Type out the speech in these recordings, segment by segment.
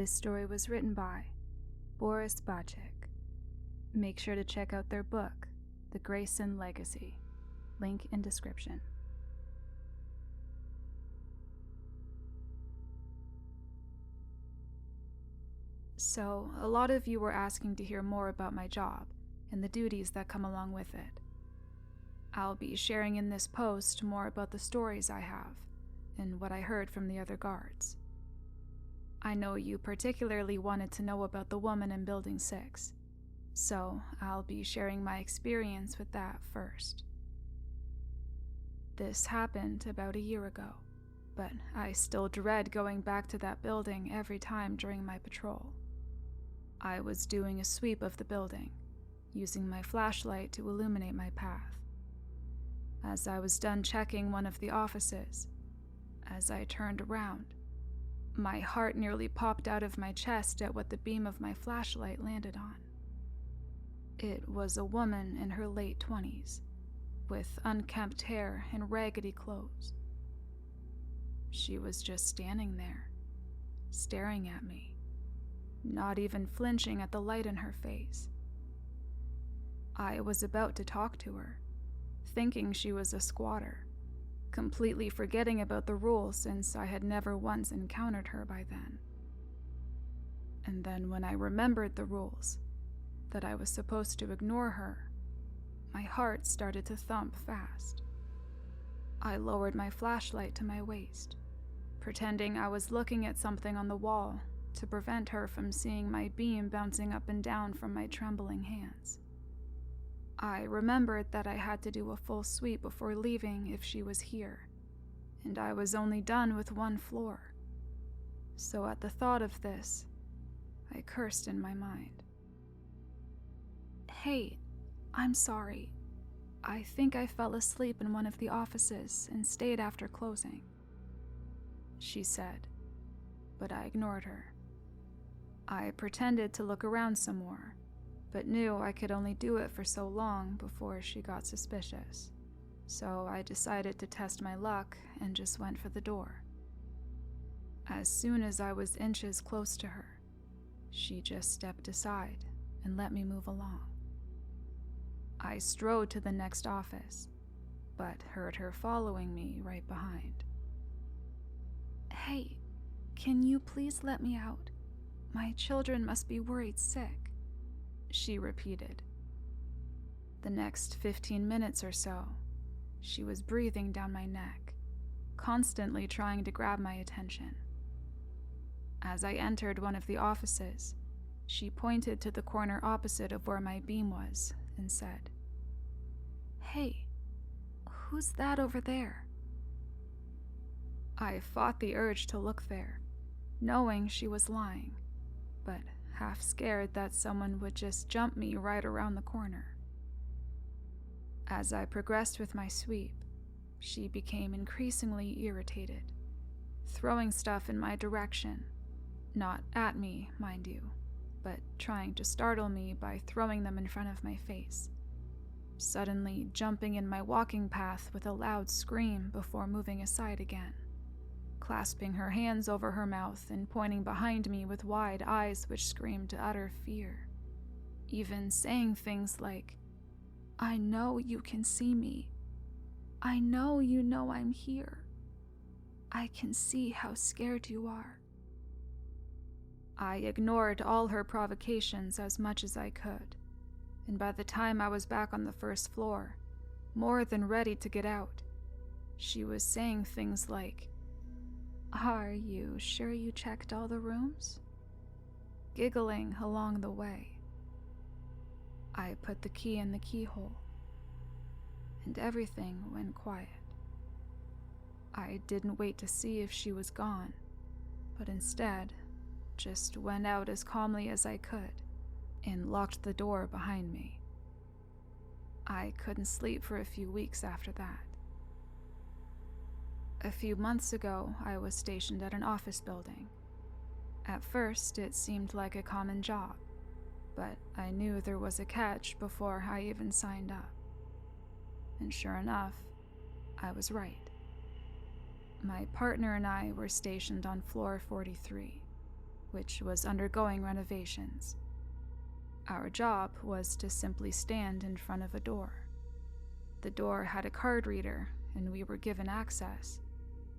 This story was written by Boris Bacic. Make sure to check out their book, The Grayson Legacy. Link in description. So, a lot of you were asking to hear more about my job and the duties that come along with it. I'll be sharing in this post more about the stories I have and what I heard from the other guards. I know you particularly wanted to know about the woman in Building 6, so I'll be sharing my experience with that first. This happened about a year ago, but I still dread going back to that building every time during my patrol. I was doing a sweep of the building, using my flashlight to illuminate my path. As I was done checking one of the offices, as I turned around, my heart nearly popped out of my chest at what the beam of my flashlight landed on. It was a woman in her late 20s, with unkempt hair and raggedy clothes. She was just standing there, staring at me, not even flinching at the light in her face. I was about to talk to her, thinking she was a squatter, completely forgetting about the rules since I had never once encountered her by then. And then when I remembered the rules, that I was supposed to ignore her, my heart started to thump fast. I lowered my flashlight to my waist, pretending I was looking at something on the wall to prevent her from seeing my beam bouncing up and down from my trembling hands. I remembered that I had to do a full sweep before leaving if she was here, and I was only done with one floor. So at the thought of this, I cursed in my mind. "Hey, I'm sorry. I think I fell asleep in one of the offices and stayed after closing," she said, but I ignored her. I pretended to look around some more, but knew I could only do it for so long before she got suspicious, so I decided to test my luck and just went for the door. As soon as I was inches close to her, she just stepped aside and let me move along. I strode to the next office, but heard her following me right behind. "Hey, can you please let me out? My children must be worried sick," she repeated. The next 15 minutes or so, she was breathing down my neck, constantly trying to grab my attention. As I entered one of the offices, she pointed to the corner opposite of where my beam was and said, "Hey, who's that over there?" I fought the urge to look there, knowing she was lying, but half scared that someone would just jump me right around the corner. As I progressed with my sweep, she became increasingly irritated, throwing stuff in my direction, not at me, mind you, but trying to startle me by throwing them in front of my face, suddenly jumping in my walking path with a loud scream before moving aside again, clasping her hands over her mouth and pointing behind me with wide eyes which screamed utter fear, even saying things like, "I know you can see me. I know you know I'm here. I can see how scared you are." I ignored all her provocations as much as I could, and by the time I was back on the first floor, more than ready to get out, she was saying things like, "Are you sure you checked all the rooms?" giggling along the way. I put the key in the keyhole, and everything went quiet. I didn't wait to see if she was gone, but instead just went out as calmly as I could and locked the door behind me. I couldn't sleep for a few weeks after that. A few months ago, I was stationed at an office building. At first, it seemed like a common job, but I knew there was a catch before I even signed up. And sure enough, I was right. My partner and I were stationed on floor 43. which was undergoing renovations. Our job was to simply stand in front of a door. The door had a card reader, and we were given access,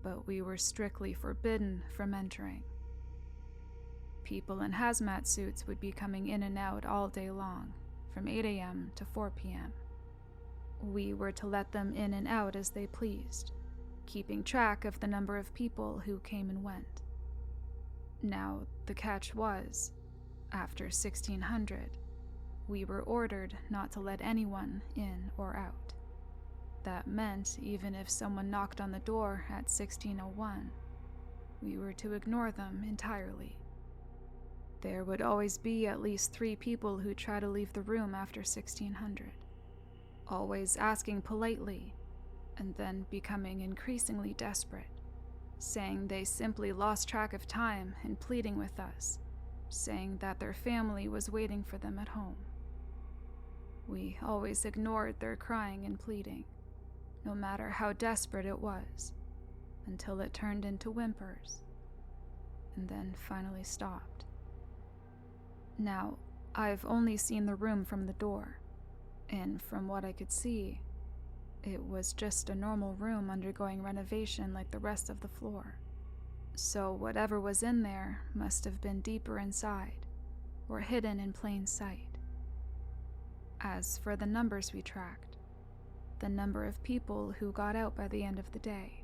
but we were strictly forbidden from entering. People in hazmat suits would be coming in and out all day long, from 8 a.m. to 4 p.m. We were to let them in and out as they pleased, keeping track of the number of people who came and went. Now, the catch was, after 1600, we were ordered not to let anyone in or out. That meant even if someone knocked on the door at 1601, we were to ignore them entirely. There would always be at least 3 people who try to leave the room after 1600, always asking politely, and then becoming increasingly desperate, saying they simply lost track of time and pleading with us, saying that their family was waiting for them at home. We always ignored their crying and pleading, no matter how desperate it was, until it turned into whimpers, and then finally stopped. Now, I've only seen the room from the door, and from what I could see, it was just a normal room undergoing renovation like the rest of the floor. So whatever was in there must have been deeper inside, or hidden in plain sight. As for the numbers we tracked, the number of people who got out by the end of the day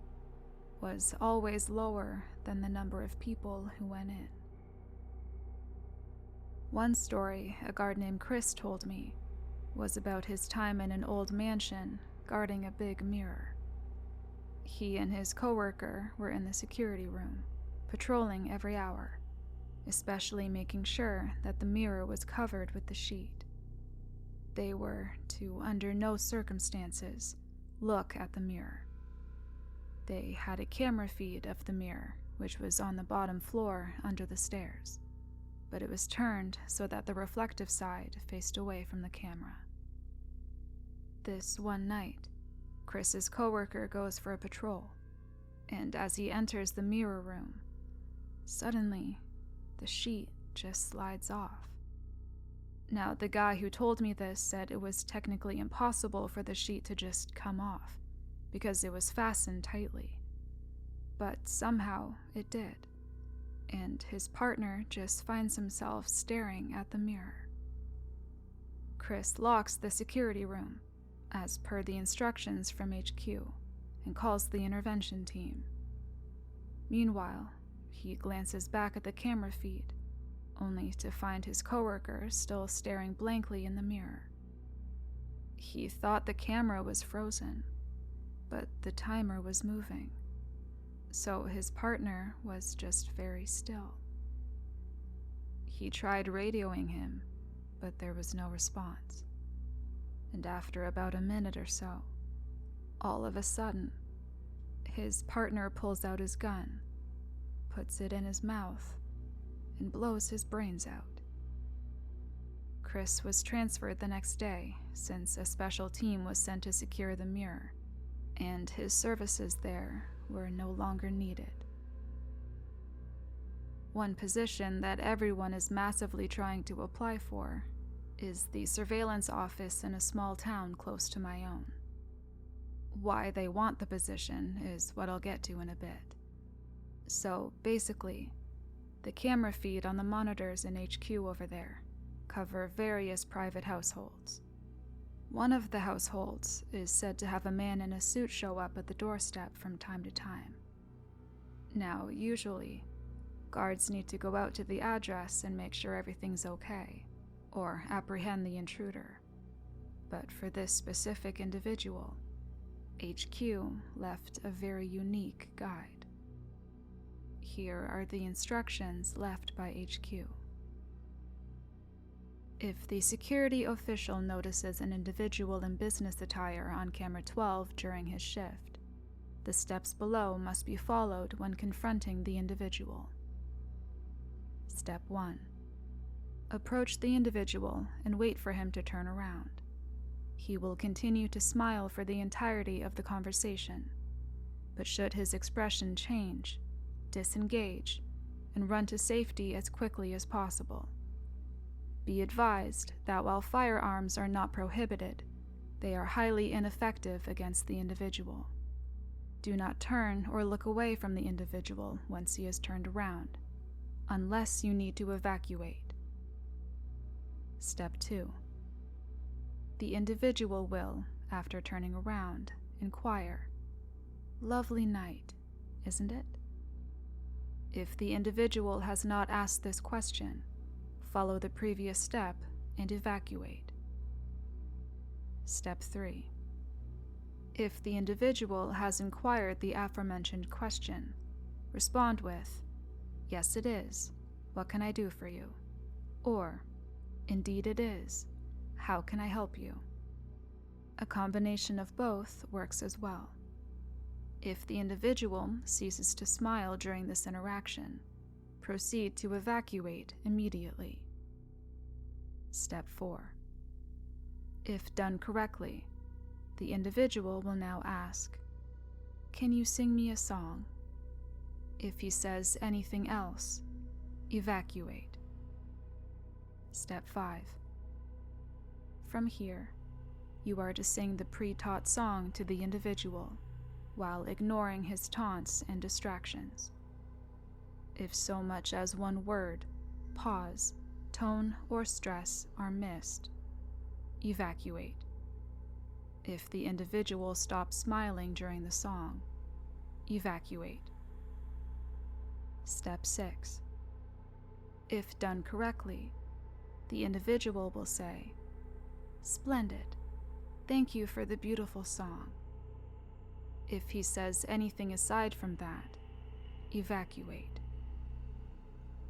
was always lower than the number of people who went in. One story a guard named Chris told me was about his time in an old mansion guarding a big mirror. He and his coworker were in the security room, patrolling every hour, especially making sure that the mirror was covered with the sheet. They were to, under no circumstances, look at the mirror. They had a camera feed of the mirror, which was on the bottom floor under the stairs, but it was turned so that the reflective side faced away from the camera. This one night, Chris's coworker goes for a patrol, and as he enters the mirror room, suddenly, the sheet just slides off. Now, the guy who told me this said it was technically impossible for the sheet to just come off, because it was fastened tightly. But somehow it did, and his partner just finds himself staring at the mirror. Chris locks the security room, as per the instructions from HQ, and calls the intervention team. Meanwhile, he glances back at the camera feed, only to find his coworker still staring blankly in the mirror. He thought the camera was frozen, but the timer was moving, so his partner was just very still. He tried radioing him, but there was no response. And after about a minute or so, all of a sudden, his partner pulls out his gun, puts it in his mouth, and blows his brains out. Chris was transferred the next day, since a special team was sent to secure the mirror, and his services there were no longer needed. One position that everyone is massively trying to apply for is the surveillance office in a small town close to my own. Why they want the position is what I'll get to in a bit. So basically, the camera feed on the monitors in HQ over there cover various private households. One of the households is said to have a man in a suit show up at the doorstep from time to time. Now, usually, guards need to go out to the address and make sure everything's okay, or apprehend the intruder. But for this specific individual, HQ left a very unique guide. Here are the instructions left by HQ. If the security official notices an individual in business attire on camera 12 during his shift, the steps below must be followed when confronting the individual. Step 1. Approach the individual and wait for him to turn around. He will continue to smile for the entirety of the conversation, but should his expression change, disengage, and run to safety as quickly as possible. Be advised that while firearms are not prohibited, they are highly ineffective against the individual. Do not turn or look away from the individual once he is turned around, unless you need to evacuate. Step 2. The individual will, after turning around, inquire, "Lovely night, isn't it?" If the individual has not asked this question, follow the previous step and evacuate. Step 3. If the individual has inquired the aforementioned question, respond with, "Yes, it is. What can I do for you?" Or, "Indeed it is. How can I help you?" A combination of both works as well. If the individual ceases to smile during this interaction, proceed to evacuate immediately. Step 4. If done correctly, the individual will now ask, "Can you sing me a song?" If he says anything else, evacuate. Step 5. From here, you are to sing the pre-taught song to the individual, while ignoring his taunts and distractions. If so much as one word, pause, tone, or stress are missed, evacuate. If the individual stops smiling during the song, evacuate. Step 6. If done correctly, the individual will say, "Splendid. Thank you for the beautiful song." If he says anything aside from that, evacuate.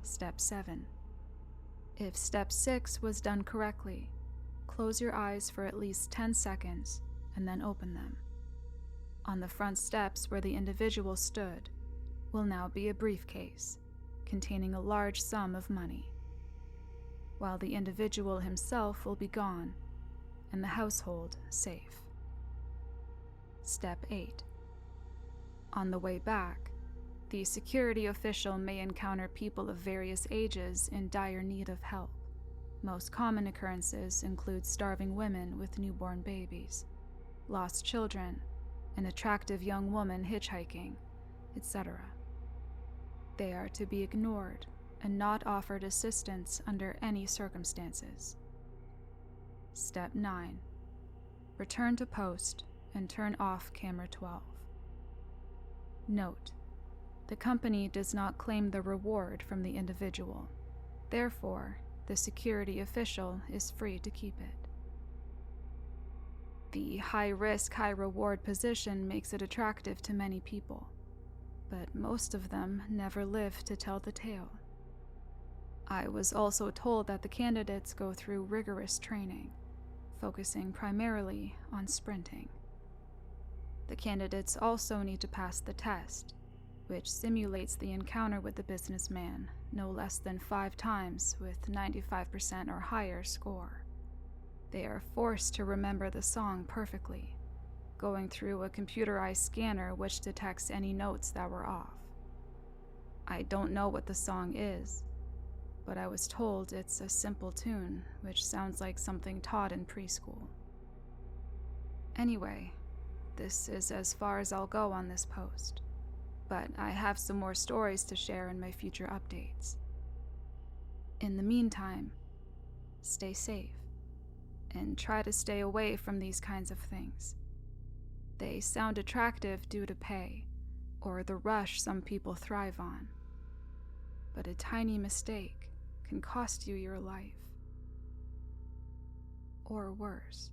Step 7. If step 6 was done correctly, close your eyes for at least 10 seconds and then open them. On the front steps where the individual stood will now be a briefcase containing a large sum of money, while the individual himself will be gone and the household safe. Step 8. On the way back, the security official may encounter people of various ages in dire need of help. Most common occurrences include starving women with newborn babies, lost children, an attractive young woman hitchhiking, etc. They are to be ignored and not offered assistance under any circumstances. Step 9. Return to post and turn off camera 12. Note: the company does not claim the reward from the individual. Therefore, the security official is free to keep it. The high-risk, high-reward position makes it attractive to many people, but most of them never live to tell the tale. I was also told that the candidates go through rigorous training, focusing primarily on sprinting. The candidates also need to pass the test, which simulates the encounter with the businessman no less than 5 times with 95% or higher score. They are forced to remember the song perfectly, going through a computerized scanner which detects any notes that were off. I don't know what the song is, but I was told it's a simple tune which sounds like something taught in preschool. Anyway, this is as far as I'll go on this post, but I have some more stories to share in my future updates. In the meantime, stay safe and try to stay away from these kinds of things. They sound attractive due to pay or the rush some people thrive on, but a tiny mistake can cost you your life, or worse.